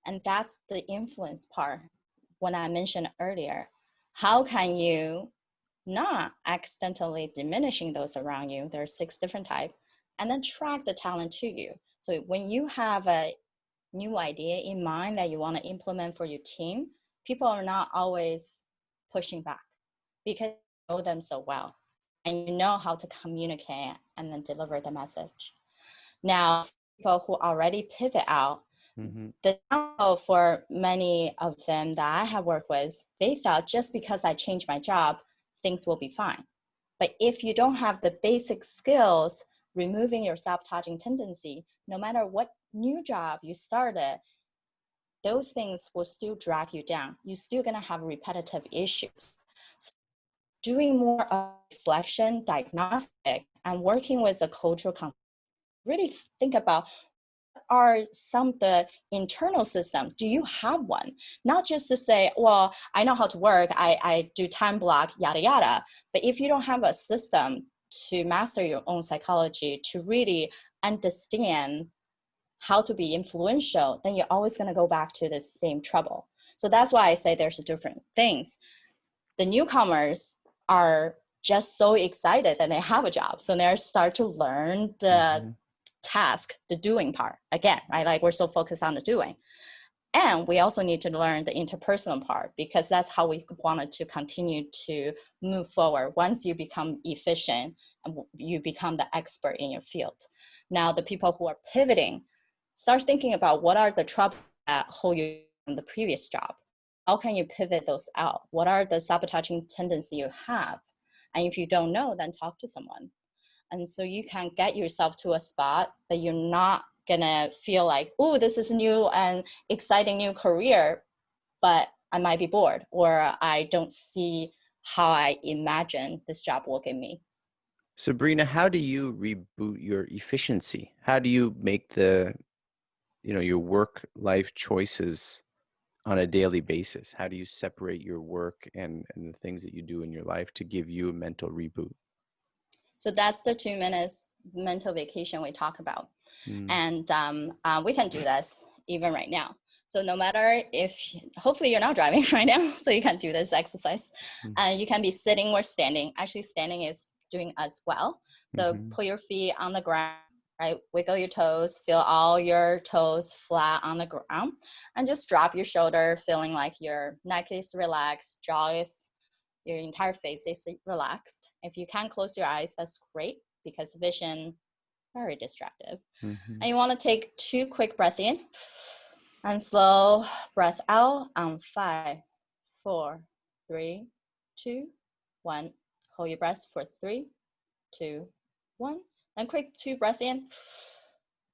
Speaker 2: And that's the influence part when I mentioned earlier. How can you not accidentally diminishing those around you? There are 6 different types, and then track the talent to you. So when you have a new idea in mind that you want to implement for your team, people are not always pushing back because you know them so well and you know how to communicate and then deliver the message. Now, people who already pivot out,
Speaker 1: Mm-hmm.
Speaker 2: the downfall for many of them that I have worked with, they thought just because I change my job, things will be fine. But if you don't have the basic skills, removing your sabotaging tendency, no matter what new job you started, those things will still drag you down. You're still going to have repetitive issues. So doing more of reflection, diagnostic, and working with a cultural company, really think about are some of the internal systems. Do you have one? Not just to say, well, I know how to work, I do time block, yada, yada. But if you don't have a system to master your own psychology, to really understand how to be influential, then you're always going to go back to the same trouble. So that's why I say there's different things. The newcomers are just so excited that they have a job. So they start to learn the
Speaker 1: Mm-hmm.
Speaker 2: task, the doing part again, right? Like we're so focused on the doing. And we also need to learn the interpersonal part, because that's how we wanted to continue to move forward once you become efficient and you become the expert in your field. Now, the people who are pivoting, start thinking about what are the troubles that hold you in the previous job. How can you pivot those out? What are the sabotaging tendencies you have? And if you don't know, then talk to someone. And so you can get yourself to a spot that you're not gonna feel like, oh, this is new and exciting new career, but I might be bored, or I don't see how I imagine this job will give me.
Speaker 1: Sabrina, how do you reboot your efficiency? How do you make your work life choices on a daily basis? How do you separate your work and the things that you do in your life to give you a mental reboot?
Speaker 2: So that's the 2 minutes mental vacation we talk about.
Speaker 1: Mm,
Speaker 2: And we can do this even right now. So no matter if, hopefully you're not driving right now, so you can do this exercise.
Speaker 1: mm,
Speaker 2: You can be sitting or standing. Actually, standing is doing as well. So
Speaker 1: mhm,
Speaker 2: put your feet on the ground, right? Wiggle your toes, feel all your toes flat on the ground, and just drop your shoulder, feeling like your neck is relaxed, jaw is, your entire face is relaxed. If you can close your eyes, that's great because vision, very distractive.
Speaker 1: mhm.
Speaker 2: And you want to take 2 quick breaths in and slow breath out on 5, 4, 3, 2, 1. Hold your breath for 3, 2, 1. Then quick 2 breaths in.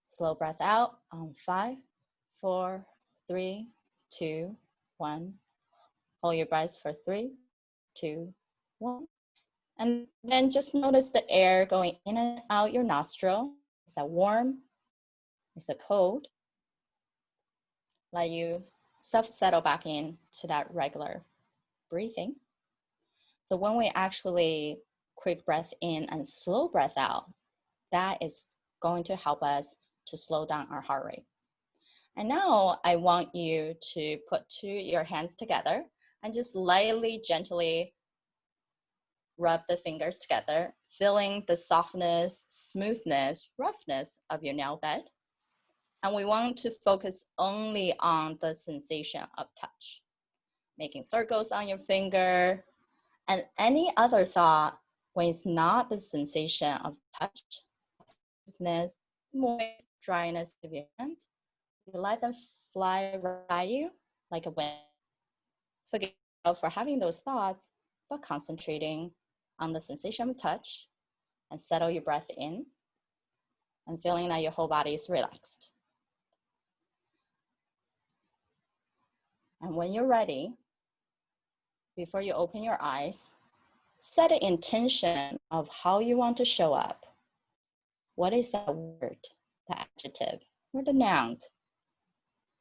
Speaker 2: Slow breath out on 5, 4, 3, 2, 1. Hold your breath for 3, 2, 1. And then just notice the air going in and out your nostril. Is that warm? Is it cold? Let you self-settle back in to that regular breathing. So when we actually quick breath in and slow breath out, that is going to help us to slow down our heart rate. And now I want you to put your hands together and just lightly, gently rub the fingers together, feeling the softness, smoothness, roughness of your nail bed. And we want to focus only on the sensation of touch, making circles on your finger, and any other thought when it's not the sensation of touch, smoothness, moist, dryness of your hand, you let them fly right by you like a wind. Forget for having those thoughts, but concentrating on the sensation of touch and settle your breath in and feeling that your whole body is relaxed. And when you're ready, before you open your eyes, set an intention of how you want to show up. What is that word, the adjective, or the noun?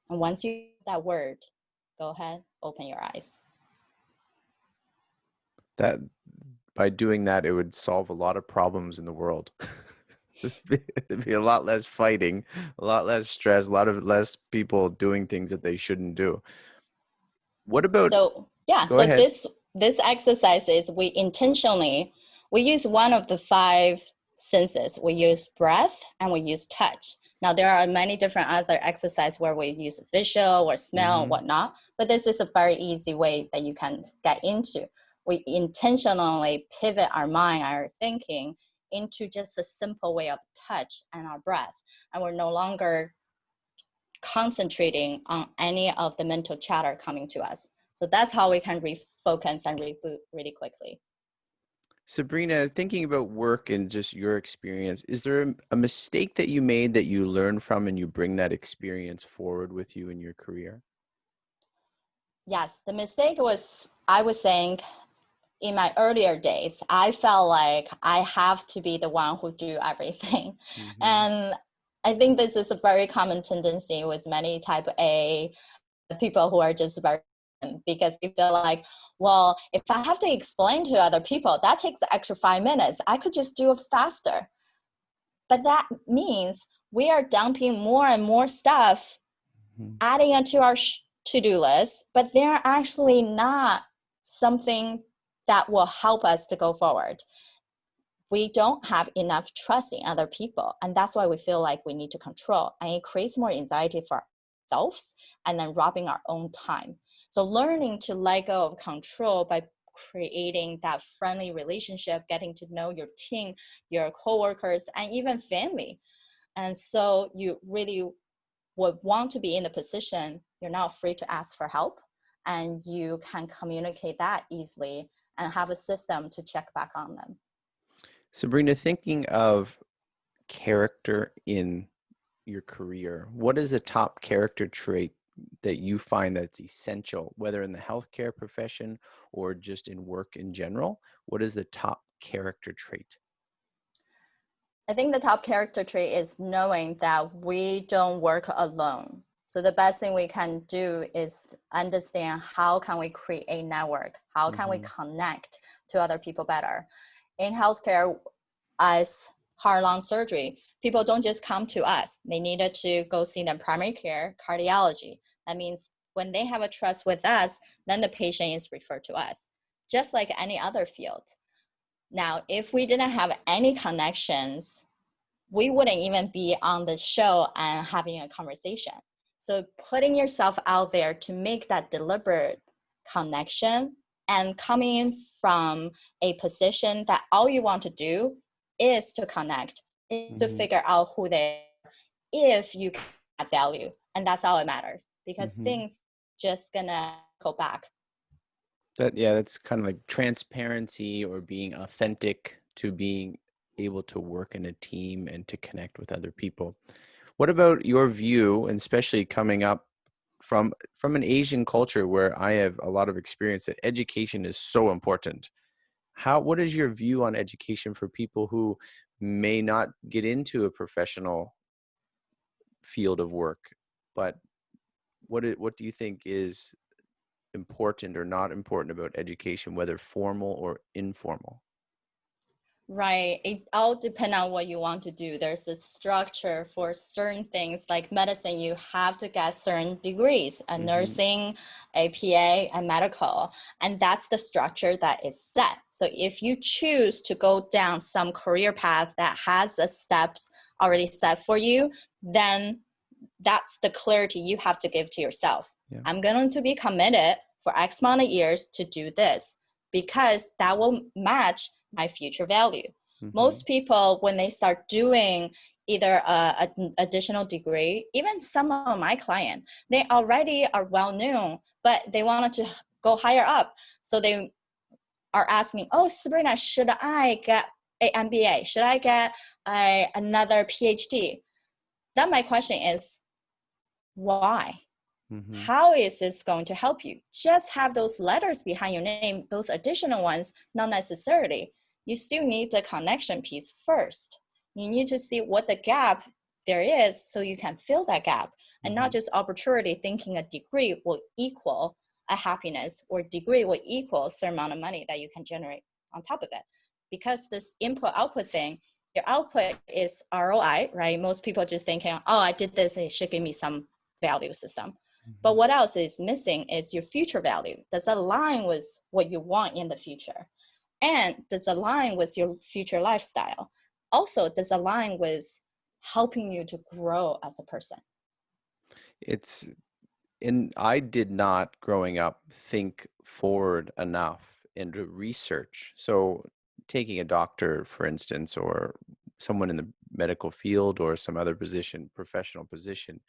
Speaker 2: And once you get that word, go ahead, open your eyes.
Speaker 1: That by doing that, it would solve a lot of problems in the world. There'd be a lot less fighting, a lot less stress, a lot of less people doing things that they shouldn't do. What about,
Speaker 2: So yeah,
Speaker 1: go
Speaker 2: so
Speaker 1: ahead.
Speaker 2: this exercise is we use one of the 5 senses. We use breath and we use touch. Now there are many different other exercises where we use visual or smell and
Speaker 1: Hmm.
Speaker 2: whatnot, but this is a very easy way that you can get into. We intentionally pivot our mind, our thinking into just a simple way of touch and our breath. And we're no longer concentrating on any of the mental chatter coming to us. So that's how we can refocus and reboot really quickly.
Speaker 1: Sabrina, thinking about work and just your experience, is there a mistake that you made that you learn from and you bring that experience forward with you in your career?
Speaker 2: Yes, the mistake was, I was saying in my earlier days, I felt like I have to be the one who do everything.
Speaker 1: Hmm.
Speaker 2: And I think this is a very common tendency with many type A people who are just very, because we feel like, well, if I have to explain to other people, that takes the extra 5 minutes. I could just do it faster. But that means we are dumping more and more stuff, adding it to our to-do list, but they're actually not something that will help us to go forward. We don't have enough trust in other people, and that's why we feel like we need to control, and it creates more anxiety for ourselves and then robbing our own time. So learning to let go of control by creating that friendly relationship, getting to know your team, your coworkers, and even family. And so you really would want to be in the position you're not afraid to ask for help, and you can communicate that easily and have a system to check back on them.
Speaker 1: Sabrina, thinking of character in your career, what is the top character trait that you find that's essential, whether in the healthcare profession or just in work in general? What is the top character trait?
Speaker 2: I think the top character trait is knowing that we don't work alone. So the best thing we can do is understand how can we create a network? How can we connect to other people better? In healthcare, as heart-lung surgery, people don't just come to us. They needed to go see their primary care, cardiology. That means when they have a trust with us, then the patient is referred to us, just like any other field. Now, if we didn't have any connections, we wouldn't even be on the show and having a conversation. So putting yourself out there to make that deliberate connection and coming in from a position that all you want to do is to connect, is to figure out who they are, if you can add value. And that's all it matters, because things just gonna go back.
Speaker 1: That's kind of like transparency or being authentic to being able to work in a team and to connect with other people. What about your view, and especially coming up from an Asian culture where I have a lot of experience, that education is so important? What is your view on education for people who may not get into a professional field of work, but what do you think is important or not important about education, whether formal or informal?
Speaker 2: Right. It all depends on what you want to do. There's a structure for certain things, like medicine, you have to get certain degrees, a nursing, APA, and medical. And that's the structure that is set. So if you choose to go down some career path that has the steps already set for you, then that's the clarity you have to give to yourself.
Speaker 1: Yeah.
Speaker 2: I'm going to be committed for X amount of years to do this, because that will match my future value. Most people, when they start doing either an additional degree, even some of my clients, they already are well known, but they wanted to go higher up. So they are asking, oh, Sabrina, should I get an MBA? Should I get another PhD? Then my question is, why? How is this going to help you? Just have those letters behind your name, those additional ones, not necessarily. You still need the connection piece first. You need to see what the gap there is so you can fill that gap, and not just arbitrarily thinking a degree will equal a happiness, or degree will equal a certain amount of money that you can generate on top of it. Because this input-output thing, your output is ROI, right? Most people just thinking, oh, I did this, it should give me some value system. But what else is missing is your future value. Does it align with what you want in the future? And does it align with your future lifestyle? Also, does it align with helping you to grow as a person?
Speaker 1: I did not, growing up, think forward enough into research. So taking a doctor, for instance, or someone in the medical field or some other professional position,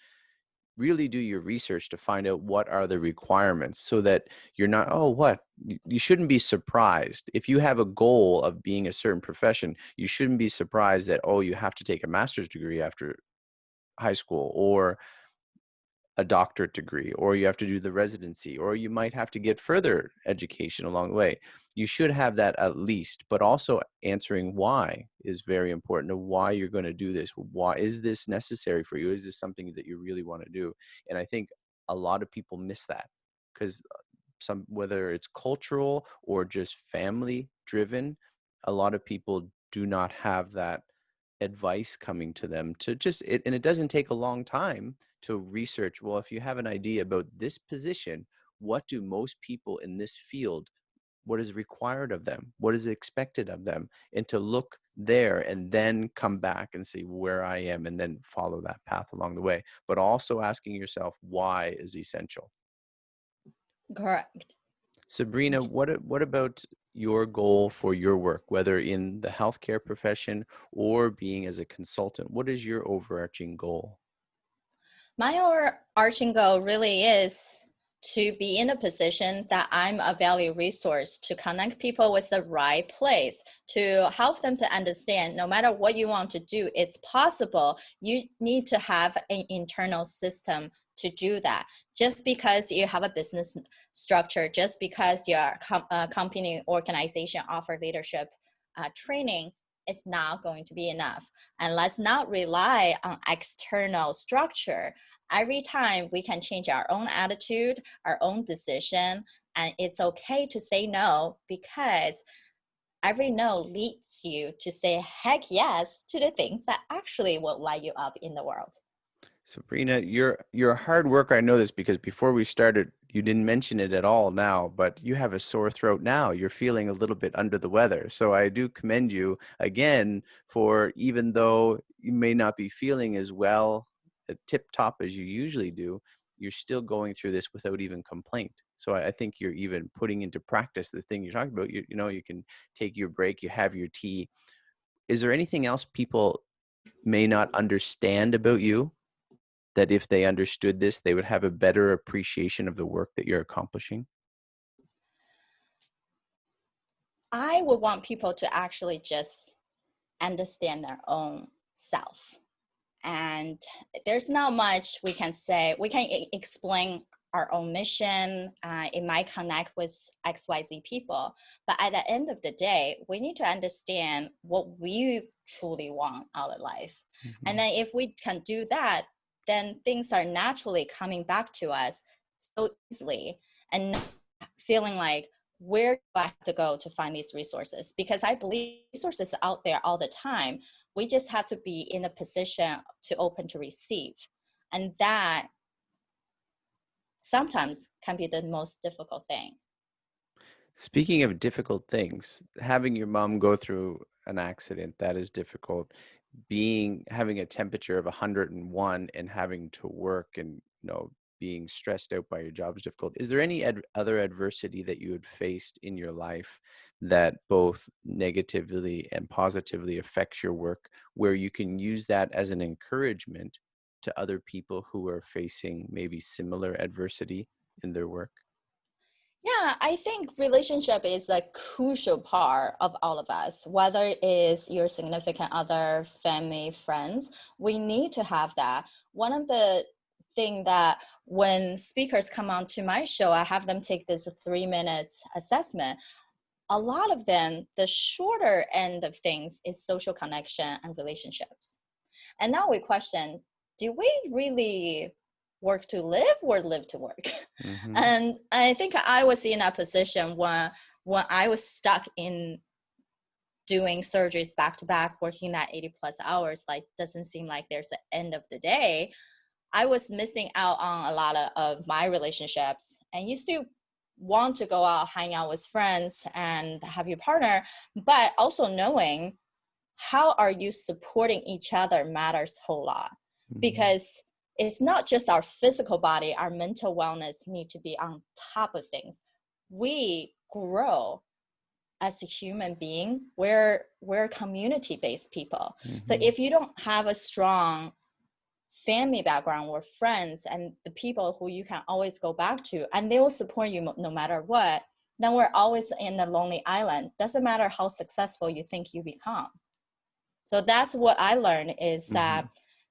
Speaker 1: really do your research to find out what are the requirements, so that you're not, you shouldn't be surprised. If you have a goal of being a certain profession, you shouldn't be surprised that, you have to take a master's degree after high school, or a doctorate degree, or you have to do the residency, or you might have to get further education along the way. You should have that at least, but also answering why is very important, of why you're going to do this. Why is this necessary for you? Is this something that you really want to do? And I think a lot of people miss that, because whether it's cultural or just family driven, a lot of people do not have that advice coming to them to and it doesn't take a long time to research. Well, if you have an idea about this position, what do most people in this field, what is required of them, what is expected of them, and to look there and then come back and see where I am, and then follow that path along the way. But also asking yourself why is essential.
Speaker 2: Correct.
Speaker 1: Sabrina, what about your goal for your work, whether in the healthcare profession or being as a consultant? What is your overarching goal?
Speaker 2: My overarching goal really is to be in a position that I'm a value resource to connect people with the right place, to help them to understand no matter what you want to do, it's possible. You need to have an internal system to do that. Just because you have a business structure, just because your company organization offer leadership training, it's not going to be enough. And let's not rely on external structure. Every time we can change our own attitude, our own decision, and it's okay to say no, because every no leads you to say heck yes to the things that actually will light you up in the world.
Speaker 1: Sabrina, you're a hard worker. I know this because before we started, you didn't mention it at all now, but you have a sore throat now. You're feeling a little bit under the weather. So I do commend you again for, even though you may not be feeling as well tip top as you usually do, you're still going through this without even complaint. So I think you're even putting into practice the thing you're talking about. You know, you can take your break, you have your tea. Is there anything else people may not understand about you, that if they understood this, they would have a better appreciation of the work that you're accomplishing?
Speaker 2: I would want people to actually just understand their own self. And there's not much we can say. We can explain our own mission. It might connect with XYZ people. But at the end of the day, we need to understand what we truly want out of life.
Speaker 1: Mm-hmm.
Speaker 2: And then if we can do that, then things are naturally coming back to us so easily, and not feeling like, where do I have to go to find these resources? Because I believe resources are out there all the time. We just have to be in a position to open to receive. And that sometimes can be the most difficult thing.
Speaker 1: Speaking of difficult things, having your mom go through an accident, that is difficult. Having a temperature of 101 and having to work and, being stressed out by your job is difficult. Is there any other adversity that you had faced in your life that both negatively and positively affects your work, where you can use that as an encouragement to other people who are facing maybe similar adversity in their work?
Speaker 2: Yeah, I think relationship is a crucial part of all of us, whether it is your significant other, family, friends. We need to have that. One of the thing that when speakers come on to my show, I have them take this 3 minutes assessment. A lot of them, the shorter end of things is social connection and relationships. And now we question, do we really work to live or live to work?
Speaker 1: Mm-hmm.
Speaker 2: And I think I was in that position when I was stuck in doing surgeries back to back, working that 80 plus hours, like doesn't seem like there's an end of the day. I was missing out on a lot of my relationships, and used to want to go out, hang out with friends and have your partner, but also knowing how are you supporting each other matters a whole lot.
Speaker 1: Mm-hmm.
Speaker 2: Because it's not just our physical body, our mental wellness need to be on top of things. We grow as a human being. We're community-based people.
Speaker 1: Mm-hmm.
Speaker 2: So if you don't have a strong family background or friends and the people who you can always go back to, and they will support you no matter what, then we're always in a lonely island. Doesn't matter how successful you think you become. So that's what I learned is that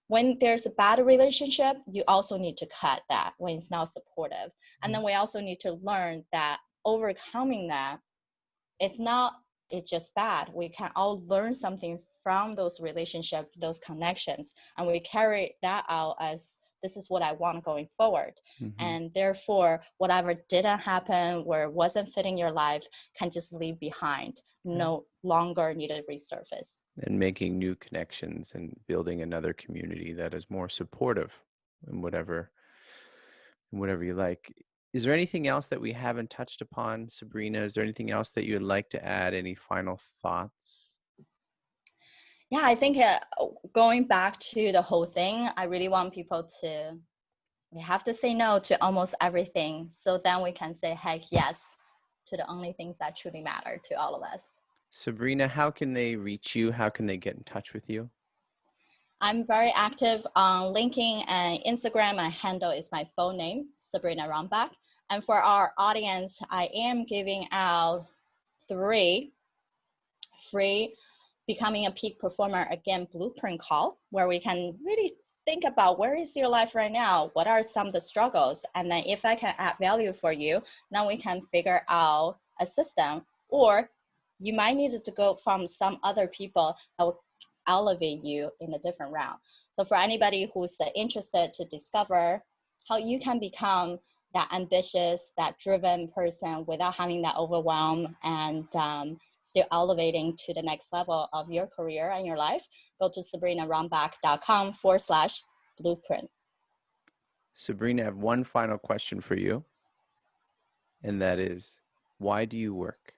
Speaker 2: when there's a bad relationship, you also need to cut that when it's not supportive. And then we also need to learn that overcoming that, it's just bad. We can all learn something from those relationships, those connections, and we carry that out as this is what I want going forward.
Speaker 1: Mm-hmm.
Speaker 2: And therefore, whatever didn't happen or wasn't fitting your life can just leave behind, no longer need to resurface.
Speaker 1: And making new connections and building another community that is more supportive in whatever you like. Is there anything else that we haven't touched upon, Sabrina? Is there anything else that you would like to add? Any final thoughts?
Speaker 2: Yeah, I think going back to the whole thing, I really want people we have to say no to almost everything. So then we can say heck yes to the only things that truly matter to all of us.
Speaker 1: Sabrina, how can they reach you? How can they get in touch with you?
Speaker 2: I'm very active on LinkedIn and Instagram. My handle is my full name, Sabrina Runbeck. And for our audience, I am giving out 3 free Becoming a Peak Performer Again blueprint call, where we can really think about where is your life right now? What are some of the struggles? And then if I can add value for you, then we can figure out a system, or you might need to go from some other people that will elevate you in a different route. So for anybody who's interested to discover how you can become that ambitious, that driven person without having that overwhelm and still elevating to the next level of your career and your life, go to sabrinarunbeck.com/blueprint.
Speaker 1: Sabrina, I have one final question for you, and that is, why do you work?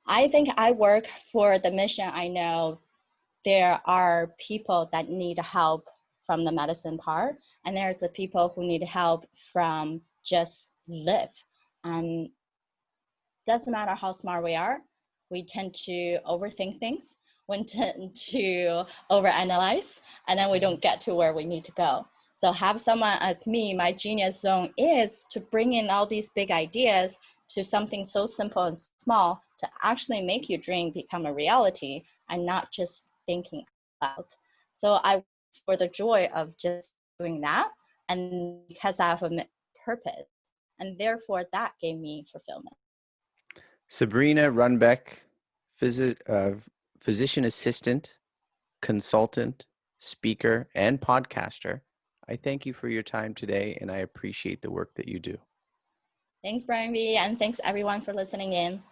Speaker 2: I think I work for the mission. I know there are people that need help from the medicine part, and there's the people who need help from just live. Doesn't matter how smart we are, we tend to overthink things, we tend to overanalyze, and then we don't get to where we need to go. So have someone as me, my genius zone is to bring in all these big ideas to something so simple and small to actually make your dream become a reality and not just thinking out. So I, for the joy of just doing that, and because I have a purpose, and therefore that gave me fulfillment.
Speaker 1: Sabrina Runbeck, physician assistant, consultant, speaker, and podcaster. I thank you for your time today, and I appreciate the work that you do.
Speaker 2: Thanks, BrianVee, and thanks everyone for listening in.